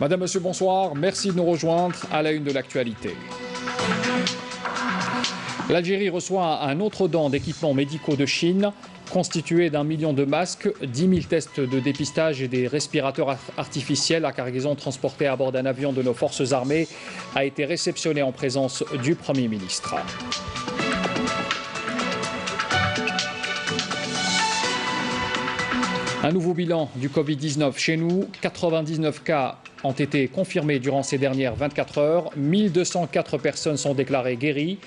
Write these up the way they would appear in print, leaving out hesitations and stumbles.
Madame, Monsieur, bonsoir. Merci de nous rejoindre à la une de l'actualité. L'Algérie reçoit un autre don d'équipements médicaux de Chine, constitué d'1 million de masques, 10 000 tests de dépistage et des respirateurs artificiels. La cargaison transportée à bord d'un avion de nos forces armées a été réceptionnée en présence du Premier ministre. Un nouveau bilan du Covid-19 chez nous. 99 cas ont été confirmés durant ces dernières 24 heures. 1204 personnes sont déclarées guéries.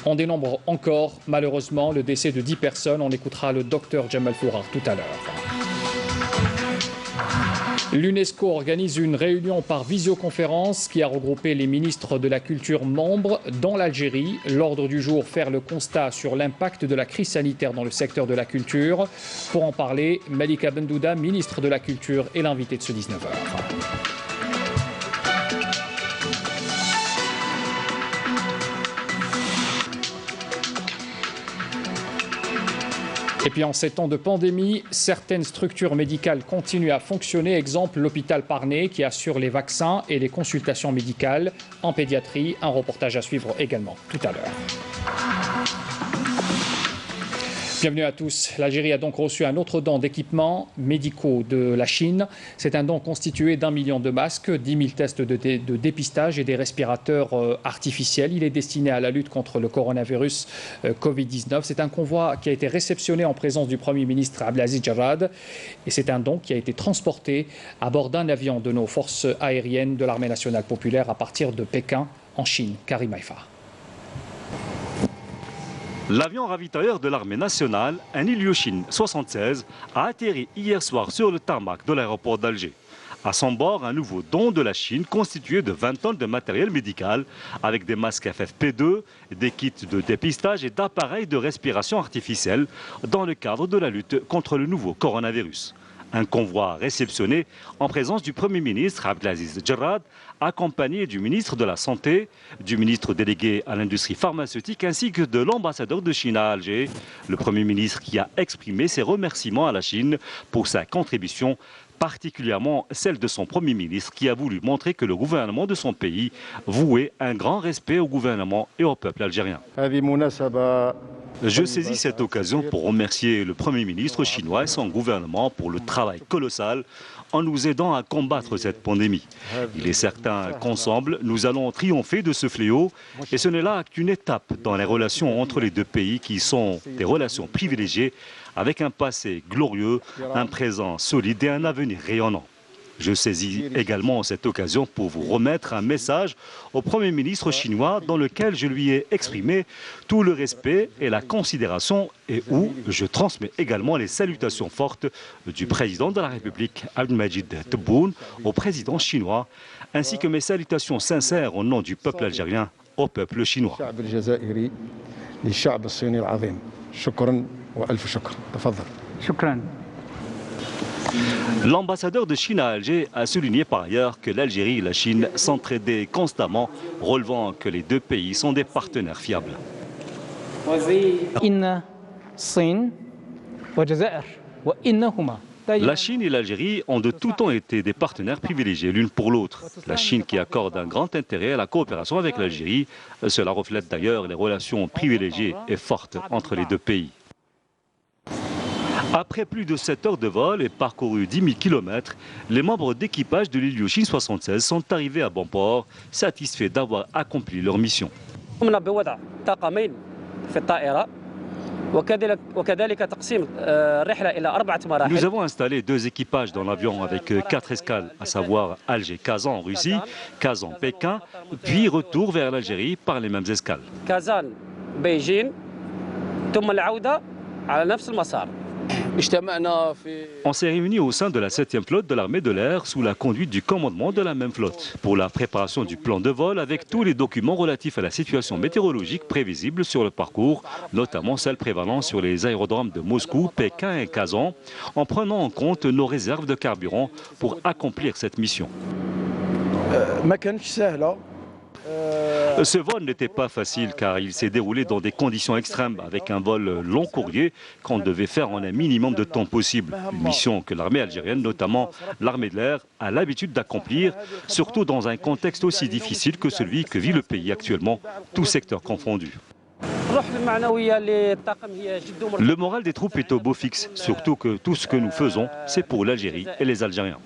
On dénombre encore, malheureusement, le décès de 10 personnes. On écoutera le docteur Jamal Fourar tout à l'heure. L'UNESCO organise une réunion par visioconférence qui a regroupé les ministres de la Culture membres dans l'Algérie. L'ordre du jour, faire le constat sur l'impact de la crise sanitaire dans le secteur de la culture. Pour en parler, Malika Bendouda, ministre de la Culture, est l'invité de ce 19h. Et puis en ces temps de pandémie, certaines structures médicales continuent à fonctionner. Exemple, l'hôpital Parnay qui assure les vaccins et les consultations médicales en pédiatrie. Un reportage à suivre également tout à l'heure. Bienvenue à tous. L'Algérie a donc reçu un autre don d'équipements médicaux de la Chine. C'est un don constitué d'1 million de masques, 10 000 tests de dépistage et des respirateurs artificiels. Il est destiné à la lutte contre le coronavirus Covid-19. C'est un convoi qui a été réceptionné en présence du Premier ministre Abdelaziz Jarrad. Et c'est un don qui a été transporté à bord d'un avion de nos forces aériennes de l'Armée nationale populaire à partir de Pékin, en Chine. Karim Haïfa. L'avion ravitailleur de l'armée nationale, un Ilyushin 76, a atterri hier soir sur le tarmac de l'aéroport d'Alger. À son bord, un nouveau don de la Chine constitué de 20 tonnes de matériel médical avec des masques FFP2, des kits de dépistage et d'appareils de respiration artificielle dans le cadre de la lutte contre le nouveau coronavirus. Un convoi réceptionné en présence du Premier ministre Abdelaziz Jarrad, accompagné du ministre de la Santé, du ministre délégué à l'industrie pharmaceutique ainsi que de l'ambassadeur de Chine à Alger. Le Premier ministre qui a exprimé ses remerciements à la Chine pour sa contribution, particulièrement celle de son Premier ministre qui a voulu montrer que le gouvernement de son pays vouait un grand respect au gouvernement et au peuple algérien. Je saisis cette occasion pour remercier le Premier ministre chinois et son gouvernement pour le travail colossal en nous aidant à combattre cette pandémie. Il est certain qu'ensemble, nous allons triompher de ce fléau et ce n'est là qu'une étape dans les relations entre les deux pays qui sont des relations privilégiées avec un passé glorieux, un présent solide et un avenir rayonnant. Je saisis également cette occasion pour vous remettre un message au Premier ministre chinois dans lequel je lui ai exprimé tout le respect et la considération et où je transmets également les salutations fortes du président de la République Abdelmadjid Tebboune au président chinois ainsi que mes salutations sincères au nom du peuple algérien au peuple chinois. L'ambassadeur de Chine à Alger a souligné par ailleurs que l'Algérie et la Chine s'entraidaient constamment, relevant que les deux pays sont des partenaires fiables. La Chine et l'Algérie ont de tout temps été des partenaires privilégiés l'une pour l'autre. La Chine qui accorde un grand intérêt à la coopération avec l'Algérie, cela reflète d'ailleurs les relations privilégiées et fortes entre les deux pays. Après plus de 7 heures de vol et parcouru 10 000 km, les membres d'équipage de l'Ilyushin 76 sont arrivés à bon port, satisfaits d'avoir accompli leur mission. Nous avons installé 2 équipages dans l'avion avec 4 escales, à savoir Alger-Kazan en Russie, Kazan-Pékin, puis retour vers l'Algérie par les mêmes escales. On s'est réunis au sein de la 7e flotte de l'armée de l'air sous la conduite du commandement de la même flotte pour la préparation du plan de vol avec tous les documents relatifs à la situation météorologique prévisible sur le parcours, notamment celle prévalant sur les aérodromes de Moscou, Pékin et Kazan, en prenant en compte nos réserves de carburant pour accomplir cette mission. Ce vol n'était pas facile car il s'est déroulé dans des conditions extrêmes avec un vol long courrier qu'on devait faire en un minimum de temps possible. Une mission que l'armée algérienne, notamment l'armée de l'air, a l'habitude d'accomplir, surtout dans un contexte aussi difficile que celui que vit le pays actuellement, tous secteurs confondus. Le moral des troupes est au beau fixe, surtout que tout ce que nous faisons, c'est pour l'Algérie et les Algériens.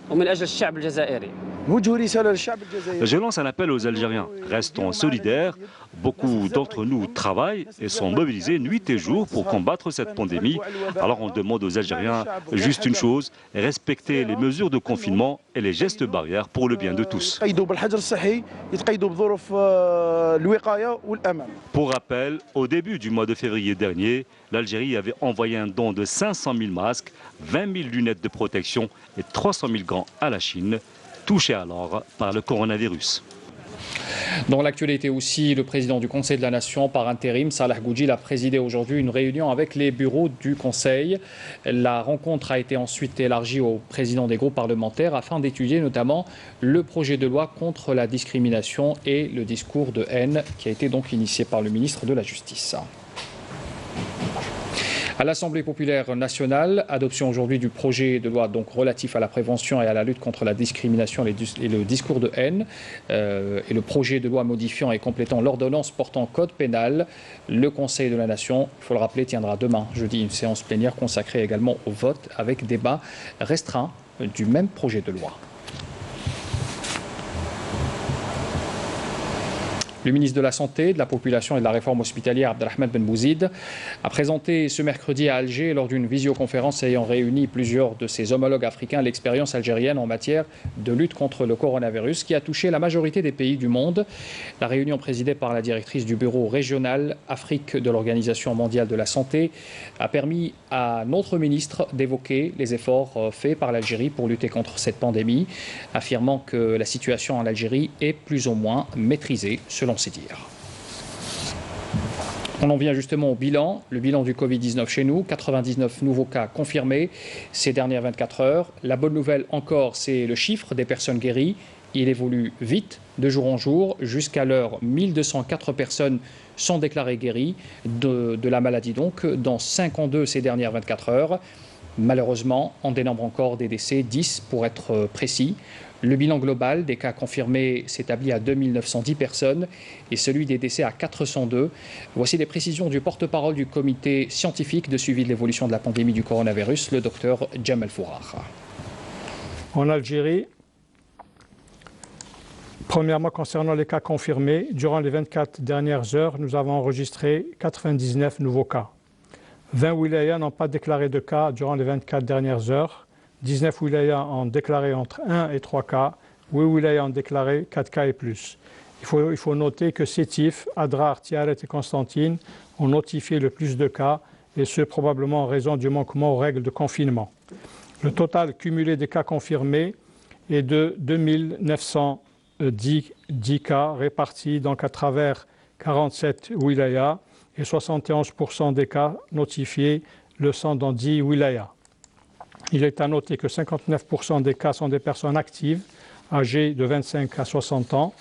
Je lance un appel aux Algériens. Restons solidaires. Beaucoup d'entre nous travaillent et sont mobilisés nuit et jour pour combattre cette pandémie. Alors on demande aux Algériens juste une chose, respecter les mesures de confinement et les gestes barrières pour le bien de tous. Pour rappel, au début du mois de février dernier, l'Algérie avait envoyé un don de 500 000 masques, 20 000 lunettes de protection et 300 000 gants à la Chine, touchée alors par le coronavirus. Dans l'actualité aussi, le président du Conseil de la Nation par intérim, Salah Goudjil, a présidé aujourd'hui une réunion avec les bureaux du Conseil. La rencontre a été ensuite élargie aux présidents des groupes parlementaires afin d'étudier notamment le projet de loi contre la discrimination et le discours de haine qui a été donc initié par le ministre de la Justice. À l'Assemblée populaire nationale, adoption aujourd'hui du projet de loi donc relatif à la prévention et à la lutte contre la discrimination et le discours de haine, et le projet de loi modifiant et complétant l'ordonnance portant code pénal. Le Conseil de la Nation, il faut le rappeler, tiendra demain, jeudi, une séance plénière consacrée également au vote avec débat restreint du même projet de loi. Le ministre de la Santé, de la Population et de la Réforme hospitalière, Abdelrahman Ben Bouzid, a présenté ce mercredi à Alger, lors d'une visioconférence ayant réuni plusieurs de ses homologues africains, l'expérience algérienne en matière de lutte contre le coronavirus qui a touché la majorité des pays du monde. La réunion présidée par la directrice du bureau régional Afrique de l'Organisation mondiale de la santé a permis à notre ministre d'évoquer les efforts faits par l'Algérie pour lutter contre cette pandémie, affirmant que la situation en Algérie est plus ou moins maîtrisée, selon ses dires. On en vient justement au bilan. Le bilan du Covid-19 chez nous, 99 nouveaux cas confirmés ces dernières 24 heures. La bonne nouvelle encore, c'est le chiffre des personnes guéries. Il évolue vite, de jour en jour. Jusqu'à l'heure, 1204 personnes sont déclarées guéries de la maladie, donc dans 52 ces dernières 24 heures. Malheureusement, on dénombre encore des décès, 10 pour être précis. Le bilan global des cas confirmés s'établit à 2910 personnes et celui des décès à 402. Voici des précisions du porte-parole du comité scientifique de suivi de l'évolution de la pandémie du coronavirus, le docteur Jamal Fourar. En Algérie, premièrement, concernant les cas confirmés, durant les 24 dernières heures, nous avons enregistré 99 nouveaux cas. 20 wilayas n'ont pas déclaré de cas durant les 24 dernières heures. 19 wilayas ont déclaré entre 1 et 3 cas. 8 wilayas ont déclaré 4 cas et plus. Il faut noter que Sétif, Adrar, Tiaret et Constantine ont notifié le plus de cas, et ce probablement en raison du manquement aux règles de confinement. Le total cumulé des cas confirmés est de 2910 cas répartis donc à travers 47 wilayas, et 71% des cas notifiés le sont dans 10 wilayas. Il est à noter que 59% des cas sont des personnes actives, âgées de 25 à 60 ans.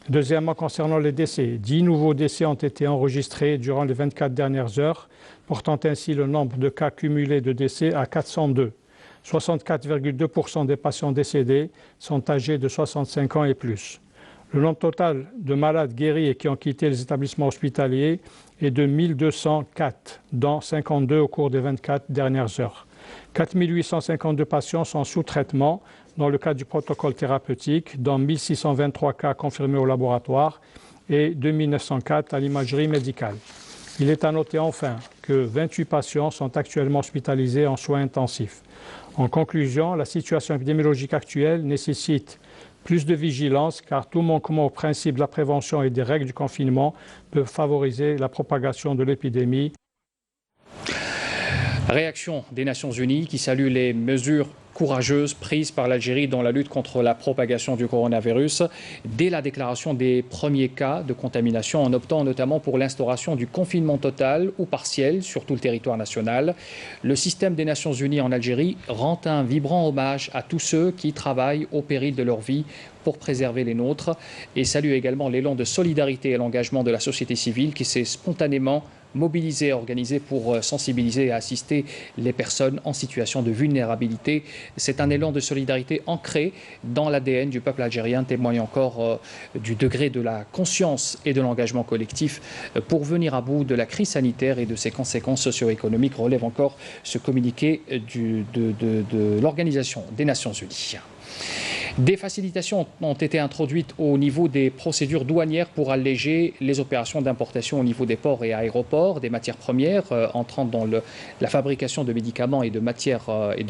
Deuxièmement, concernant les décès, 10 nouveaux décès ont été enregistrés durant les 24 dernières heures, portant ainsi le nombre de cas cumulés de décès à 402. 64,2% des patients décédés sont âgés de 65 ans et plus. Le nombre total de malades guéris et qui ont quitté les établissements hospitaliers est de 1204, dont 52 au cours des 24 dernières heures. 4852 patients sont sous traitement dans le cadre du protocole thérapeutique, dont 1623 cas confirmés au laboratoire et 2904 à l'imagerie médicale. Il est à noter enfin que 28 patients sont actuellement hospitalisés en soins intensifs. En conclusion, la situation épidémiologique actuelle nécessite plus de vigilance, car tout manquement au principe de la prévention et des règles du confinement peut favoriser la propagation de l'épidémie. Réaction des Nations Unies qui salue les mesures courageuse prise par l'Algérie dans la lutte contre la propagation du coronavirus dès la déclaration des premiers cas de contamination, en optant notamment pour l'instauration du confinement total ou partiel sur tout le territoire national. Le système des Nations Unies en Algérie rend un vibrant hommage à tous ceux qui travaillent au péril de leur vie pour préserver les nôtres et salue également l'élan de solidarité et l'engagement de la société civile qui s'est spontanément mobilisée et organisée pour sensibiliser et assister les personnes en situation de vulnérabilité. C'est un élan de solidarité ancré dans l'ADN du peuple algérien, témoigne encore du degré de la conscience et de l'engagement collectif pour venir à bout de la crise sanitaire et de ses conséquences socio-économiques, relève encore ce communiqué de l'Organisation des Nations Unies. Des facilitations ont été introduites au niveau des procédures douanières pour alléger les opérations d'importation au niveau des ports et aéroports, des matières premières entrant dans la fabrication de médicaments et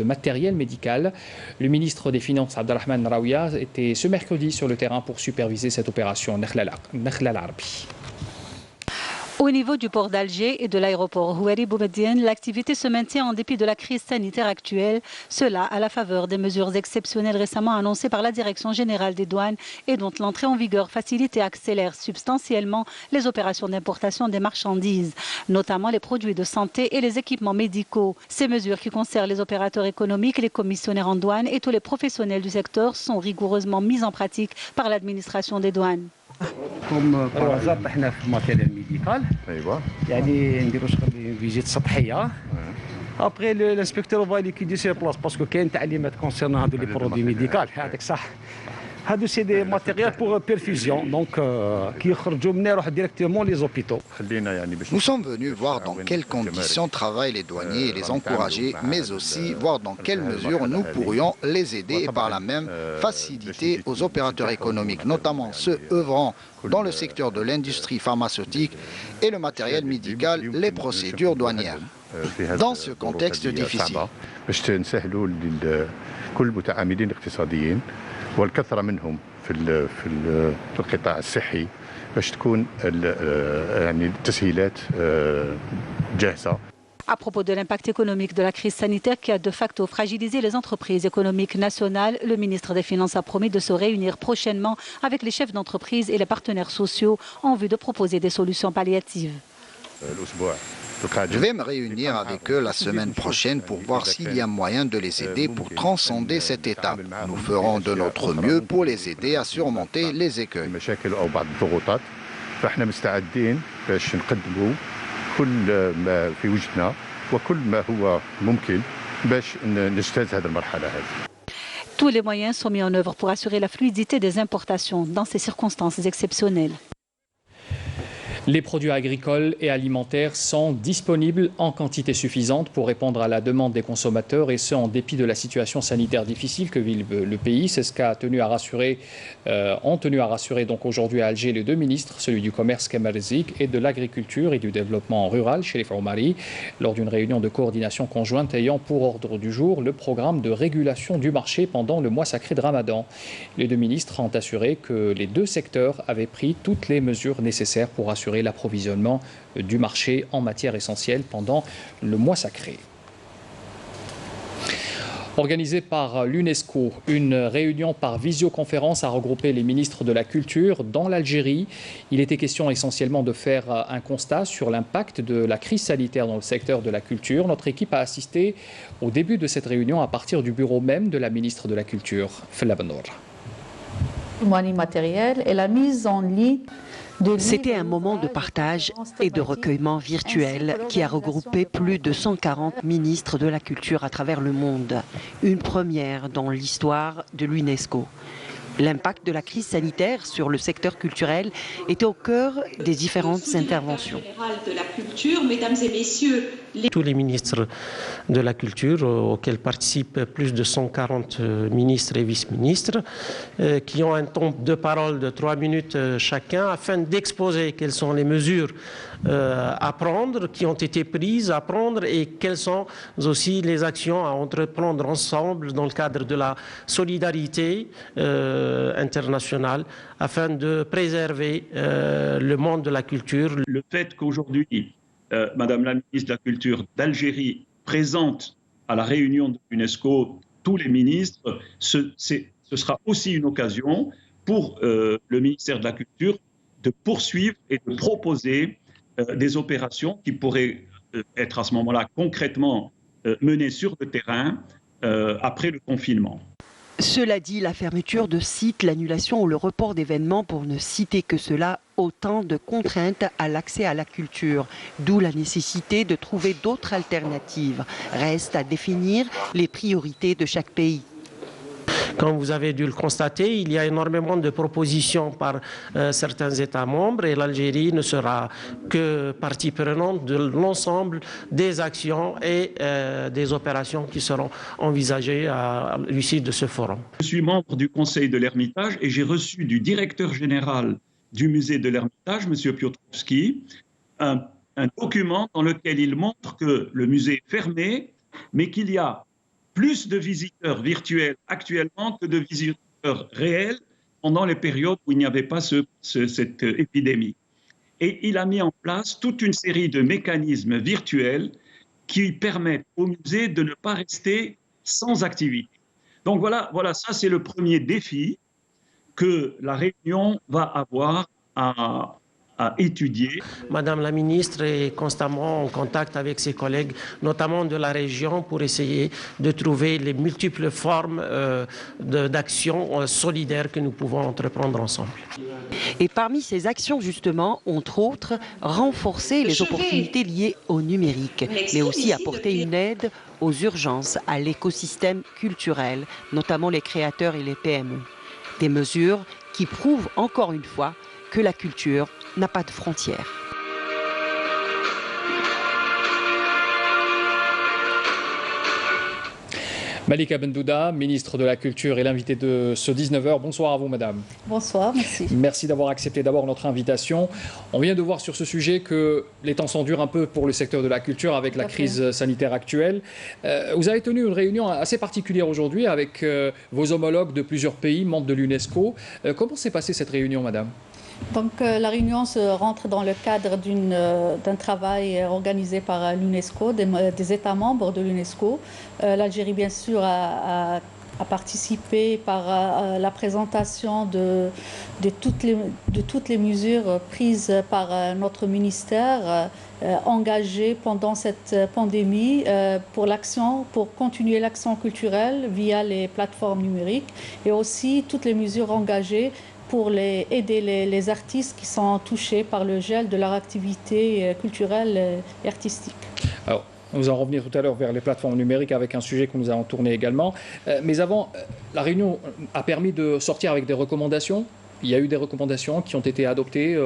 de matériel médical. Le ministre des Finances, Abdelrahman Raouia, était ce mercredi sur le terrain pour superviser cette opération. Nakhla Al-Arbi. Au niveau du port d'Alger et de l'aéroport Houari Boumediene, l'activité se maintient en dépit de la crise sanitaire actuelle. Cela à la faveur des mesures exceptionnelles récemment annoncées par la Direction générale des douanes et dont l'entrée en vigueur facilite et accélère substantiellement les opérations d'importation des marchandises, notamment les produits de santé et les équipements médicaux. Ces mesures qui concernent les opérateurs économiques, les commissionnaires en douane et tous les professionnels du secteur sont rigoureusement mises en pratique par l'administration des douanes. كم بارازات احنا في الماتيريال ميديكال ايوا يعني نديروا شغل فيزيت سطحيه ابري الانسبكتور فا ليكيدي سير بلاص باسكو كاين تعليمات كونسيرن هادو لي برودوي ميديكال هذاك صح هادو سي دي ماتيريال بور بيرفيزيون دونك كيخرجوا منا يروحوا ديريكتومون لي زوبيتو. Nous sommes venus voir dans quelles conditions travaillent les douaniers et les encourager, mais aussi voir dans quelles mesures nous pourrions les aider et par là même faciliter aux opérateurs économiques, notamment ceux œuvrant dans le secteur de l'industrie pharmaceutique et le matériel médical, les procédures douanières. Dans ce contexte difficile. والكثرة منهم في القطاع الصحي باش تكون يعني التسهيلات جاهزة. À propos de l'impact économique de la crise sanitaire qui a de facto fragilisé les entreprises économiques nationales, le ministre des Finances a promis de se réunir prochainement avec les chefs d'entreprise et les partenaires sociaux en vue de proposer des solutions palliatives. Je vais me réunir avec eux la semaine prochaine pour voir s'il y a moyen de les aider pour transcender cette étape. Nous ferons de notre mieux pour les aider à surmonter les écueils. Tous les moyens sont mis en œuvre pour assurer la fluidité des importations dans ces circonstances exceptionnelles. Les produits agricoles et alimentaires sont disponibles en quantité suffisante pour répondre à la demande des consommateurs et ce en dépit de la situation sanitaire difficile que vit le pays. C'est ce ont tenu à rassurer donc aujourd'hui à Alger les deux ministres, celui du commerce Kamal Zik et de l'agriculture et du développement rural, Cherif Oumari, lors d'une réunion de coordination conjointe ayant pour ordre du jour le programme de régulation du marché pendant le mois sacré de Ramadan. Les deux ministres ont assuré que les deux secteurs avaient pris toutes les mesures nécessaires pour assurer l'approvisionnement du marché en matières essentielles pendant le mois sacré. Organisée par l'UNESCO, une réunion par visioconférence a regroupé les ministres de la Culture dans l'Algérie. Il était question essentiellement de faire un constat sur l'impact de la crise sanitaire dans le secteur de la culture. Notre équipe a assisté au début de cette réunion à partir du bureau même de la ministre de la Culture, Fella Bennour. Matériel et la mise en ligne. C'était un moment de partage et de recueillement virtuel qui a regroupé plus de 140 ministres de la culture à travers le monde. Une première dans l'histoire de l'UNESCO. L'impact de la crise sanitaire sur le secteur culturel était au cœur des différentes interventions. Tous les ministres de la culture, auxquels participent plus de 140 ministres et vice-ministres, qui ont un temps de parole de 3 minutes chacun, afin d'exposer quelles sont les mesures à prendre, qui ont été prises à prendre et quelles sont aussi les actions à entreprendre ensemble dans le cadre de la solidarité internationale afin de préserver le monde de la culture. Le fait qu'aujourd'hui, Madame la ministre de la Culture d'Algérie présente à la réunion de l'UNESCO tous les ministres, ce sera aussi une occasion pour le ministère de la Culture de poursuivre et de proposer des opérations qui pourraient être à ce moment-là concrètement menées sur le terrain après le confinement. Cela dit, la fermeture de sites, l'annulation ou le report d'événements, pour ne citer que cela, autant de contraintes à l'accès à la culture, d'où la nécessité de trouver d'autres alternatives. Reste à définir les priorités de chaque pays. Comme vous avez dû le constater, il y a énormément de propositions par certains États membres et l'Algérie ne sera que partie prenante de l'ensemble des actions et des opérations qui seront envisagées à l'issue de ce forum. Je suis membre du Conseil de l'Ermitage et j'ai reçu du directeur général du musée de l'Ermitage, M. Piotrowski, un document dans lequel il montre que le musée est fermé, mais qu'il y a plus de visiteurs virtuels actuellement que de visiteurs réels pendant les périodes où il n'y avait pas cette épidémie. Et il a mis en place toute une série de mécanismes virtuels qui permettent au musée de ne pas rester sans activité. Donc voilà, ça c'est le premier défi que la Réunion va avoir à étudier. Madame la ministre est constamment en contact avec ses collègues, notamment de la région, pour essayer de trouver les multiples formes d'action solidaires que nous pouvons entreprendre ensemble. Et parmi ces actions, justement, entre autres, renforcer les opportunités liées au numérique, mais aussi apporter une aide aux urgences, à l'écosystème culturel, notamment les créateurs et les PME. Des mesures qui prouvent encore une fois que la culture n'a pas de frontières. Malika Bendouda, ministre de la Culture et l'invité de ce 19h. Bonsoir à vous, madame. Bonsoir, merci. Merci d'avoir accepté d'abord notre invitation. On vient de voir sur ce sujet que les temps sont durs un peu pour le secteur de la culture avec la crise sanitaire actuelle. Vous avez tenu une réunion assez particulière aujourd'hui avec vos homologues de plusieurs pays, membres de l'UNESCO. Comment s'est passée cette réunion, madame ? Donc la réunion se rentre dans le cadre d'un travail organisé par l'UNESCO, des États membres de l'UNESCO. L'Algérie, bien sûr, a participé par la présentation de toutes les mesures prises par notre ministère engagé pendant cette pandémie pour continuer l'action culturelle via les plateformes numériques et aussi toutes les mesures engagées pour aider les artistes qui sont touchés par le gel de leur activité culturelle et artistique. Alors, nous allons revenir tout à l'heure vers les plateformes numériques avec un sujet que nous allons tourner également. Mais avant, la réunion a permis de sortir avec des recommandations. Il y a eu des recommandations qui ont été adoptées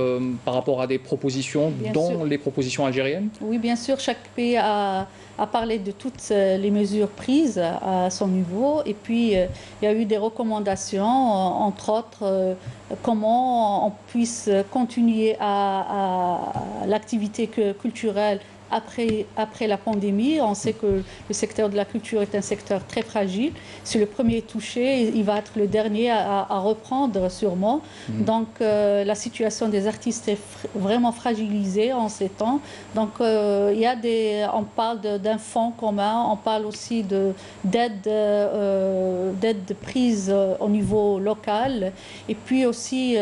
par rapport à des propositions, dont les propositions algériennes. Oui, bien sûr. Chaque pays a parlé de toutes les mesures prises à son niveau. Et puis, il y a eu des recommandations, entre autres, comment on puisse continuer à l'activité culturelle après la pandémie. On sait que le secteur de la culture est un secteur très fragile. C'est le premier touché, il va être le dernier à reprendre sûrement. Donc la situation des artistes est vraiment fragilisée en ces temps. Donc on parle d'un fonds commun, on parle aussi d'aide prise au niveau local et puis aussi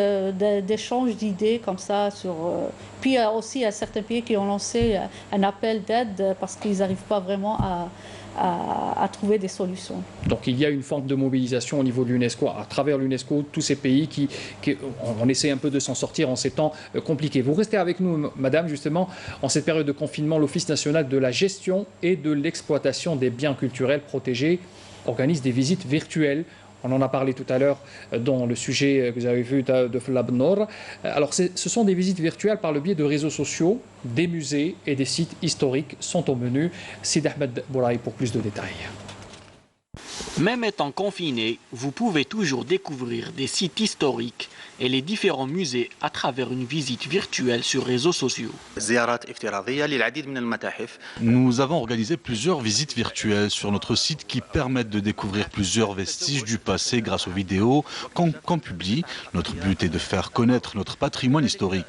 d'échange d'idées comme ça sur... Puis il y a aussi certains pays qui ont lancé un appel d'aide parce qu'ils n'arrivent pas vraiment à trouver des solutions. Donc il y a une forme de mobilisation au niveau de l'UNESCO, à travers l'UNESCO, tous ces pays on essaie un peu de s'en sortir en ces temps compliqués. Vous restez avec nous, madame, justement, en cette période de confinement, l'Office national de la gestion et de l'exploitation des biens culturels protégés organise des visites virtuelles. On en a parlé tout à l'heure dans le sujet que vous avez vu de Flab Nord. Alors, ce sont des visites virtuelles par le biais de réseaux sociaux, des musées et des sites historiques sont au menu. Sid Ahmed Bouraï pour plus de détails. Même étant confiné, vous pouvez toujours découvrir des sites historiques et les différents musées à travers une visite virtuelle sur réseaux sociaux. Nous avons organisé plusieurs visites virtuelles sur notre site qui permettent de découvrir plusieurs vestiges du passé grâce aux vidéos qu'on publie. Notre but est de faire connaître notre patrimoine historique.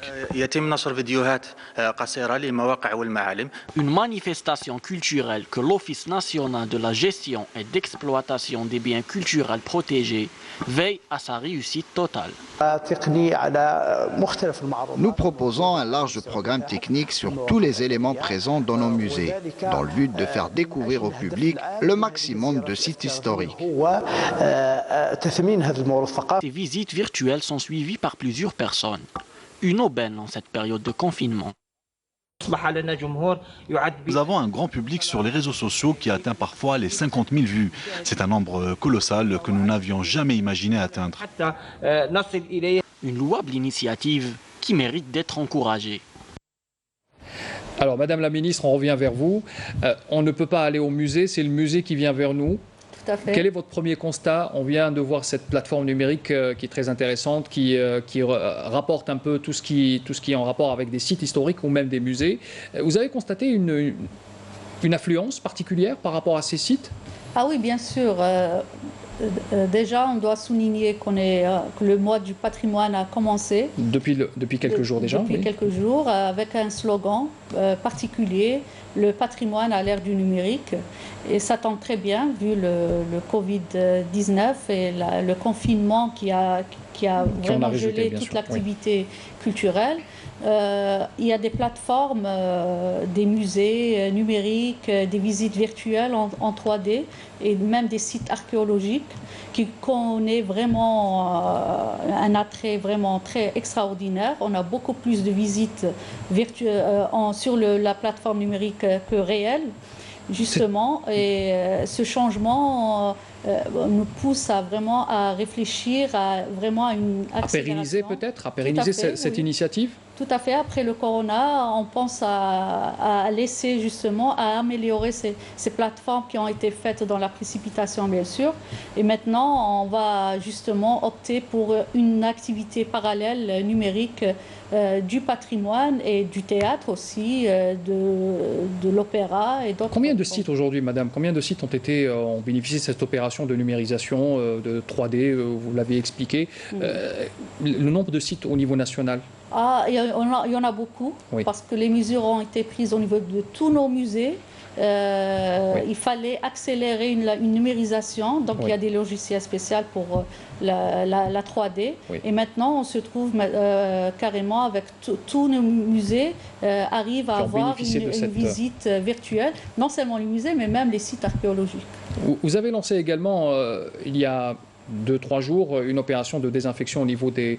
Une manifestation culturelle que l'Office national de la gestion et d'exploitation conservation des biens culturels protégés veille à sa réussite totale. Nous proposons un large programme technique sur tous les éléments présents dans nos musées, dans le but de faire découvrir au public le maximum de sites historiques. Ces visites virtuelles sont suivies par plusieurs personnes. Une aubaine en cette période de confinement. Nous avons un grand public sur les réseaux sociaux qui atteint parfois les 50 000 vues. C'est un nombre colossal que nous n'avions jamais imaginé atteindre. Une louable initiative qui mérite d'être encouragée. Alors, Madame la Ministre, on revient vers vous. On ne peut pas aller au musée, c'est le musée qui vient vers nous. Tout à fait. Quel est votre premier constat? On vient de voir cette plateforme numérique qui est très intéressante, qui rapporte un peu tout ce qui est en rapport avec des sites historiques ou même des musées. Vous avez constaté une affluence particulière par rapport à ces sites? Ah oui, bien sûr. Déjà, on doit souligner que le mois du patrimoine a commencé. Depuis quelques jours déjà. Depuis quelques jours, avec un slogan particulier, le patrimoine à l'ère du numérique. Et ça tombe très bien, vu le Covid-19 et le confinement qui a vraiment gelé toute l'activité culturelle. Il y a des plateformes, des musées numériques, des visites virtuelles en 3D et même des sites archéologiques qui connaissent vraiment un attrait vraiment très extraordinaire. On a beaucoup plus de visites sur la plateforme numérique que réelles, justement. Et ce changement nous pousse à réfléchir à une accélération. À pérenniser peut-être, à pérenniser cette initiative? Tout à fait. Après le corona, on pense à laisser justement, à améliorer ces plateformes qui ont été faites dans la précipitation, bien sûr. Et maintenant, on va justement opter pour une activité parallèle numérique du patrimoine et du théâtre aussi, de l'opéra et d'autres. Combien de sites aujourd'hui, Madame, combien de sites ont bénéficié de cette opération de numérisation, de 3D, vous l'avez expliqué, le nombre de sites au niveau national? Il y en a beaucoup, oui. Parce que les mesures ont été prises au niveau de tous nos musées. Oui. Il fallait accélérer une numérisation, donc oui. Il y a des logiciels spéciaux pour la 3D. Oui. Et maintenant, on se trouve carrément avec tous nos musées arrivent à avoir une visite virtuelle, non seulement les musées, mais même les sites archéologiques. Vous avez lancé également, il y a 2-3 jours, une opération de désinfection au niveau des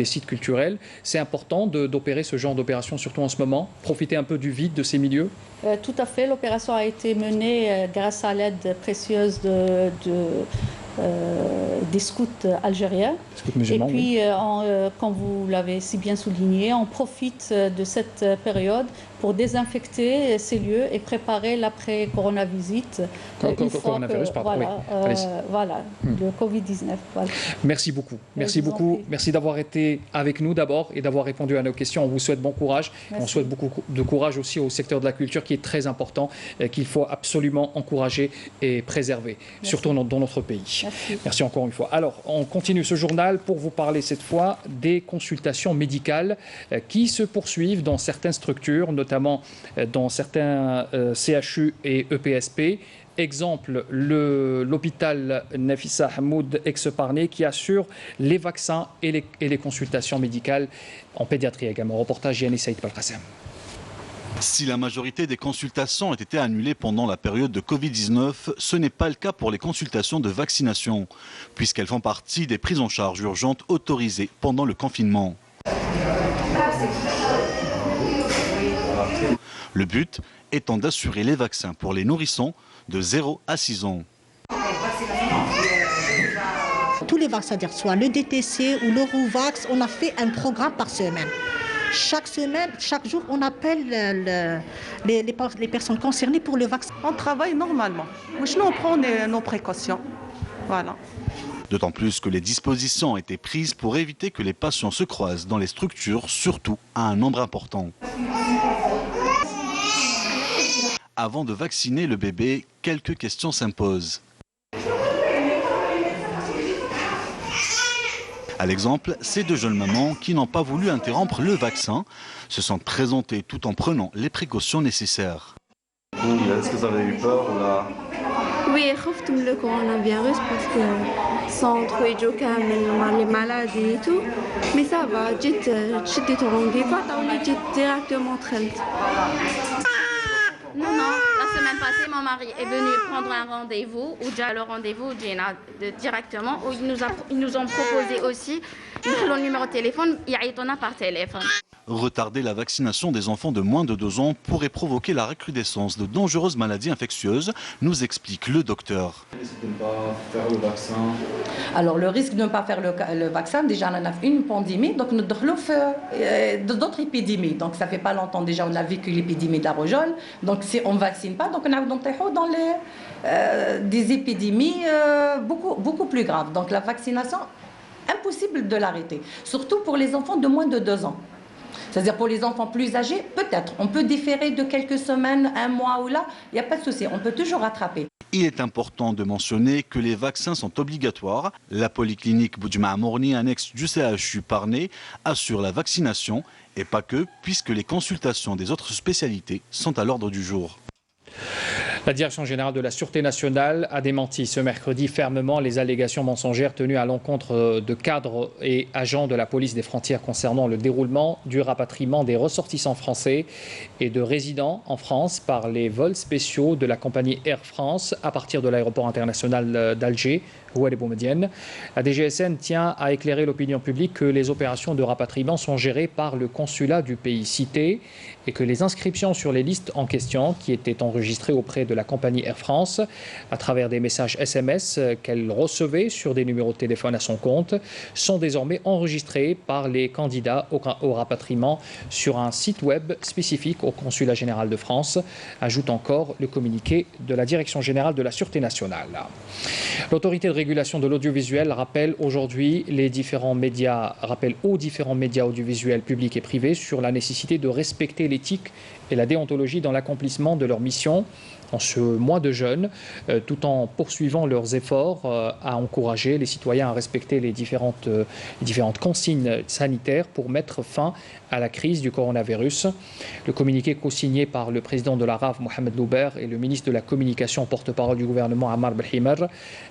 sites culturels. C'est important d'opérer ce genre d'opération, surtout en ce moment, profiter un peu du vide de ces milieux? Tout à fait. L'opération a été menée grâce à l'aide précieuse des scouts algériens. Et puis, comme vous l'avez si bien souligné, on profite de cette période pour désinfecter ces lieux et préparer l'après-coronavirus. Voilà, le Covid-19. Voilà. Merci beaucoup. Merci beaucoup. Merci d'avoir été avec nous d'abord et d'avoir répondu à nos questions. On vous souhaite bon courage. Merci. On souhaite beaucoup de courage aussi au secteur de la culture qui est très important, qu'il faut absolument encourager et préserver, merci. Surtout dans notre pays. Merci. Merci encore une fois. Alors, on continue ce journal pour vous parler cette fois des consultations médicales qui se poursuivent dans certaines structures, notamment dans certains CHU et EPSP. Exemple, l'hôpital Nafissa Hamoud ex-Parné qui assure les vaccins et les consultations médicales en pédiatrie également. Reportage Yannis Saïd Balkhassem. Si la majorité des consultations ont été annulées pendant la période de Covid-19, ce n'est pas le cas pour les consultations de vaccination, puisqu'elles font partie des prises en charge urgentes autorisées pendant le confinement. Le but étant d'assurer les vaccins pour les nourrissons de 0 à 6 ans. Tous les vaccins, soit le DTC ou le Rouvax, on a fait un programme par semaine. Chaque semaine, chaque jour, on appelle les personnes concernées pour le vaccin. On travaille normalement. Nous, on prend nos précautions. Voilà. D'autant plus que les dispositions ont été prises pour éviter que les patients se croisent dans les structures, surtout à un nombre important. Avant de vacciner le bébé, quelques questions s'imposent. À l'exemple, ces deux jeunes mamans qui n'ont pas voulu interrompre le vaccin se sont présentées tout en prenant les précautions nécessaires. Est-ce que vous avez eu peur ou là? Oui, خفت من le coronavirus parce que sans trouver les maladies et tout. Mais ça va, j'étais au rendez-vous, j'étais directement traite. Non, la semaine passée, mon mari est venu prendre un rendez-vous, ou déjà le rendez-vous directement, où ils nous ont proposé aussi le numéro de téléphone, il y a par téléphone. Retarder la vaccination des enfants de moins de 2 ans pourrait provoquer la recrudescence de dangereuses maladies infectieuses, nous explique le docteur. De ne pas faire le vaccin. Alors le risque de ne pas faire le vaccin, déjà on a une pandémie, donc nous avons d'autres épidémies. Donc ça fait pas longtemps déjà on a vécu l'épidémie de la rougeole. Donc si on ne vaccine pas, donc on a dans des épidémies beaucoup plus graves. Donc la vaccination, impossible de l'arrêter, surtout pour les enfants de moins de 2 ans. C'est-à-dire pour les enfants plus âgés, peut-être. On peut différer de quelques semaines, 1 mois ou là, il n'y a pas de souci, on peut toujours rattraper. Il est important de mentionner que les vaccins sont obligatoires. La polyclinique Boudjma Mourni, annexe du CHU Parnay, assure la vaccination et pas que, puisque les consultations des autres spécialités sont à l'ordre du jour. La Direction générale de la Sûreté nationale a démenti ce mercredi fermement les allégations mensongères tenues à l'encontre de cadres et agents de la police des frontières concernant le déroulement du rapatriement des ressortissants français et de résidents en France par les vols spéciaux de la compagnie Air France à partir de l'aéroport international d'Alger. La DGSN tient à éclairer l'opinion publique que les opérations de rapatriement sont gérées par le consulat du pays cité et que les inscriptions sur les listes en question, qui étaient enregistrées auprès de la compagnie Air France à travers des messages SMS qu'elle recevait sur des numéros de téléphone à son compte, sont désormais enregistrées par les candidats au rapatriement sur un site web spécifique au consulat général de France, ajoute encore le communiqué de la Direction générale de la Sûreté nationale. L'autorité de régulation de l'audiovisuel rappelle aujourd'hui aux différents médias audiovisuels publics et privés sur la nécessité de respecter l'éthique et la déontologie dans l'accomplissement de leur mission en ce mois de jeûne, tout en poursuivant leurs efforts à encourager les citoyens à respecter les différentes consignes sanitaires pour mettre fin à la crise du coronavirus. Le communiqué co-signé par le président de la RAF, Mohamed Louber, et le ministre de la Communication, porte-parole du gouvernement, Ammar Belhimer,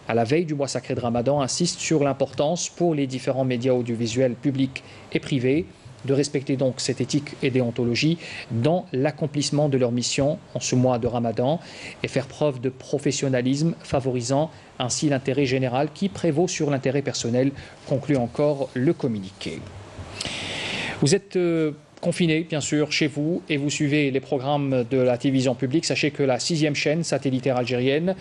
à la veille du mois sacré de Ramadan, insiste sur l'importance pour les différents médias audiovisuels publics et privés de respecter donc cette éthique et déontologie dans l'accomplissement de leur mission en ce mois de Ramadan et faire preuve de professionnalisme, favorisant ainsi l'intérêt général qui prévaut sur l'intérêt personnel, conclut encore le communiqué. Vous êtes confinés, bien sûr, chez vous et vous suivez les programmes de la télévision publique. Sachez que la 6e chaîne satellitaire algérienne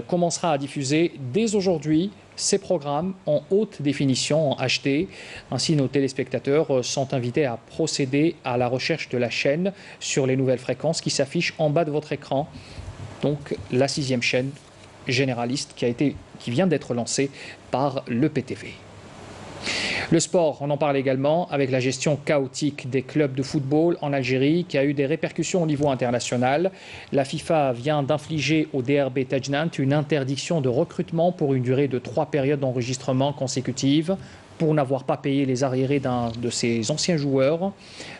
commencera à diffuser dès aujourd'hui ces programmes en haute définition, en HD. Ainsi, nos téléspectateurs sont invités à procéder à la recherche de la chaîne sur les nouvelles fréquences qui s'affichent en bas de votre écran. Donc, la 6e chaîne généraliste qui vient d'être lancée par le PTV. Le sport, on en parle également avec la gestion chaotique des clubs de football en Algérie qui a eu des répercussions au niveau international. La FIFA vient d'infliger au DRB Tajnant une interdiction de recrutement pour une durée de 3 périodes d'enregistrement consécutives pour n'avoir pas payé les arriérés d'un de ses anciens joueurs.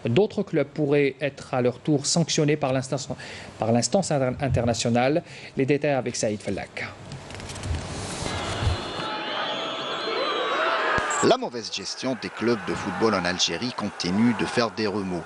D'autres clubs pourraient être à leur tour sanctionnés par l'instance internationale. Les détails avec Saïd Fellak. La mauvaise gestion des clubs de football en Algérie continue de faire des remous.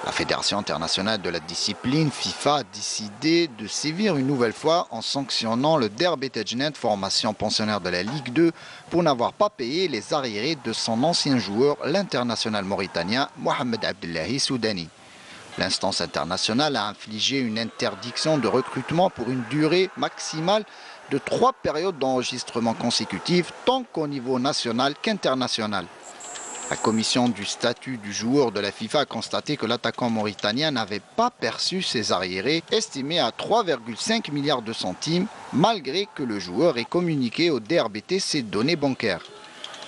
La Fédération internationale de la discipline, FIFA, a décidé de sévir une nouvelle fois en sanctionnant le DRB Tajnant, formation pensionnaire de la Ligue 2, pour n'avoir pas payé les arriérés de son ancien joueur, l'international mauritanien Mohamed Abdellahi Soudani. L'instance internationale a infligé une interdiction de recrutement pour une durée maximale de 3 périodes d'enregistrement consécutives, tant qu'au niveau national qu'international. La commission du statut du joueur de la FIFA a constaté que l'attaquant mauritanien n'avait pas perçu ses arriérés, estimés à 3,5 milliards de centimes, malgré que le joueur ait communiqué au DRBT ses données bancaires.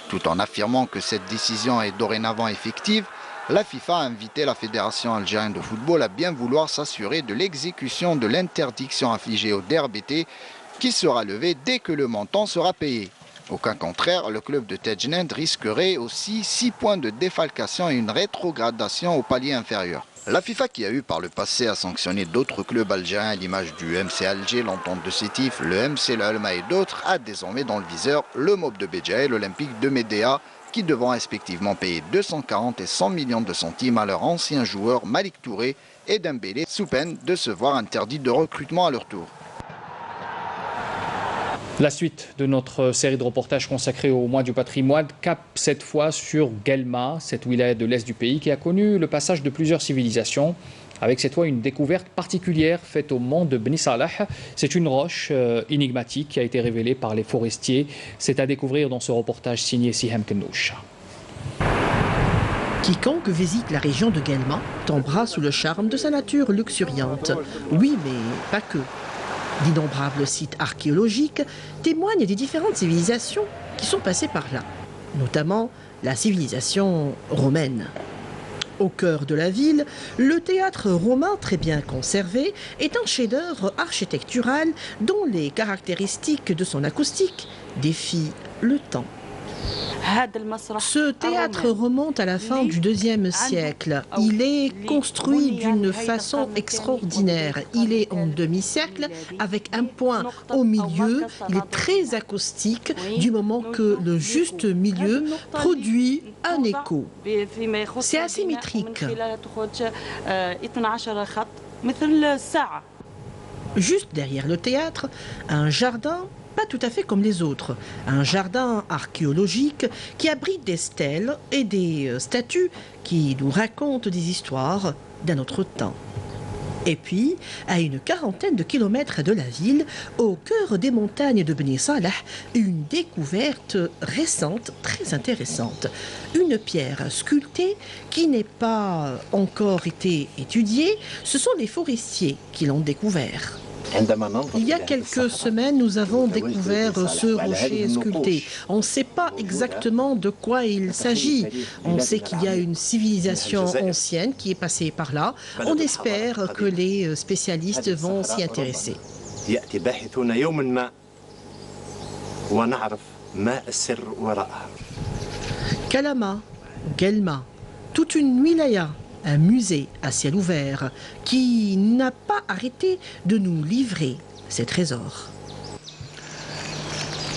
Tout en affirmant que cette décision est dorénavant effective, la FIFA a invité la Fédération algérienne de football à bien vouloir s'assurer de l'exécution de l'interdiction infligée au DRBT, qui sera levé dès que le montant sera payé. Au cas contraire, le club de Tajnant risquerait aussi 6 points de défalcation et une rétrogradation au palier inférieur. La FIFA qui a eu par le passé à sanctionner d'autres clubs algériens à l'image du MC Alger, l'Entente de Sétif, le MC La Alma et d'autres, a désormais dans le viseur le MOB de Béja et l'Olympique de Médéa qui devront respectivement payer 240 et 100 millions de centimes à leurs anciens joueurs Malik Touré et Dembélé sous peine de se voir interdit de recrutement à leur tour. La suite de notre série de reportages consacrée au mois du patrimoine cap cette fois sur Guelma, cette wilaya de l'est du pays qui a connu le passage de plusieurs civilisations, avec cette fois une découverte particulière faite au mont de Beni Salah. C'est une roche énigmatique qui a été révélée par les forestiers. C'est à découvrir dans ce reportage signé Siham Kenouch. Quiconque visite la région de Guelma tombera sous le charme de sa nature luxuriante. Oui, mais pas que. D'innombrables sites archéologiques témoignent des différentes civilisations qui sont passées par là, notamment la civilisation romaine. Au cœur de la ville, le théâtre romain très bien conservé est un chef-d'œuvre architectural dont les caractéristiques de son acoustique défient le temps. Ce théâtre remonte à la fin du IIe siècle. Il est construit d'une façon extraordinaire. Il est en demi-cercle avec un point au milieu. Il est très acoustique du moment que le juste milieu produit un écho. C'est asymétrique. Juste derrière le théâtre, un jardin pas tout à fait comme les autres. Un jardin archéologique qui abrite des stèles et des statues qui nous racontent des histoires d'un autre temps. Et puis, à une quarantaine de kilomètres de la ville, au cœur des montagnes de Beni Salah, une découverte récente très intéressante. Une pierre sculptée qui n'est pas encore été étudiée, ce sont les forestiers qui l'ont découvert. Il y a quelques semaines, nous avons découvert ce rocher sculpté. On ne sait pas exactement de quoi il s'agit. On sait qu'il y a une civilisation ancienne qui est passée par là. On espère que les spécialistes vont s'y intéresser. Kalama, Guelma, toute une wilaya. Un musée à ciel ouvert qui n'a pas arrêté de nous livrer ses trésors.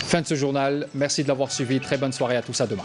Fin de ce journal. Merci de l'avoir suivi. Très bonne soirée à tous. À demain.